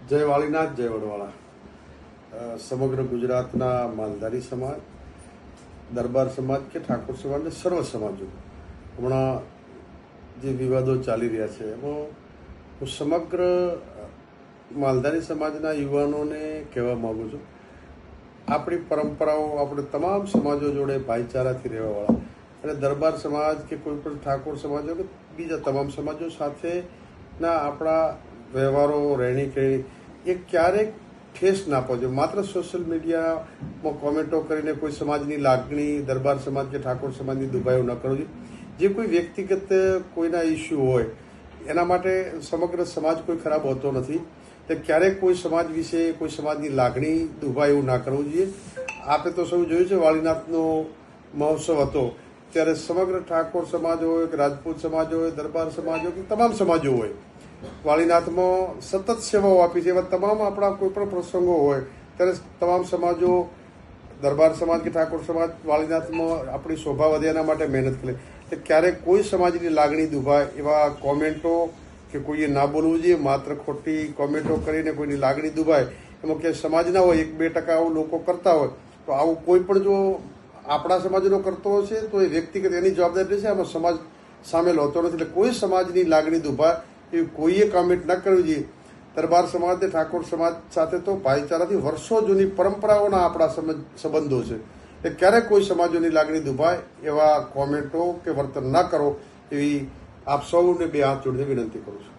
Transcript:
જય વાળીનાથ, જય વડવાળા. સમગ્ર ગુજરાતના માલધારી સમાજ, દરબાર સમાજ કે ઠાકોર સમાજ ને સર્વ સમાજો હમણાં જે વિવાદો ચાલી રહ્યા છે એમાં હું સમગ્ર માલધારી સમાજના યુવાનોને કહેવા માગું છું, આપણી પરંપરાઓ આપણે તમામ સમાજો જોડે ભાઈચારાથી રહેવાવાળા અને દરબાર સમાજ કે કોઈ પણ ઠાકોર સમાજો કે બીજા તમામ સમાજો સાથેના આપણા વ્યવહારો, રહેણી કહેણી એ ક્યારેક ઠેસ ના પહોંચે. માત્ર સોશિયલ મીડિયામાં કોમેન્ટો કરીને કોઈ સમાજની લાગણી, દરબાર સમાજ કે ઠાકોર સમાજની દુભાઈઓ ન કરવી જોઈએ. જે કોઈ વ્યક્તિગત કોઈના ઇસ્યુ હોય એના માટે સમગ્ર સમાજ કોઈ ખરાબ હોતો નથી. તે ક્યારેક કોઈ સમાજ વિશે, કોઈ સમાજની લાગણી દુભાઈ એવું ના કરવું જોઈએ. આપે તો સૌ જોયું છે, વાળીનાથનો મહોત્સવ હતો ત્યારે સમગ્ર ઠાકોર સમાજ હોય કે રાજપૂત સમાજ હોય, દરબાર સમાજ હોય કે તમામ સમાજો હોય, વાળીનાથમાં સતત સેવાઓ આપી છે. એવા તમામ આપણા કોઈ પણ પ્રસંગો હોય ત્યારે તમામ સમાજો, દરબાર સમાજ કે ઠાકોર સમાજ વાળીનાથમાં આપણી શોભા વધે એના માટે મહેનત કરે. ક્યારેક કોઈ સમાજની લાગણી દુભાય એવા કોમેન્ટો કે કોઈએ ના બોલવું જોઈએ. માત્ર ખોટી કોમેન્ટો કરીને કોઈની લાગણી દુભાય એમાં ક્યાંય સમાજના હોય 1-2% આવું લોકો કરતા હોય તો આવું કોઈ પણ જો આપણા સમાજનો કરતો હશે તો એ વ્યક્તિગત એની જવાબદારી રહેશે. આમાં સમાજ સામેલ હોતો નથી. એટલે કોઈ સમાજની લાગણી દુભાય એવી કોઈએ કોમેન્ટ ન કરવી જોઈએ. દરબાર સમાજ અને ઠાકોર સમાજ સાથે તો ભાઈચારાથી વર્ષો જૂની પરંપરાઓના આપણા સંબંધો છે. એ ક્યારેક કોઈ સમાજોની લાગણી દુભાય એવા કોમેન્ટો કે વર્તન ના કરો એવી આપ સૌને બે હાથ જોડીને વિનંતી કરું છું.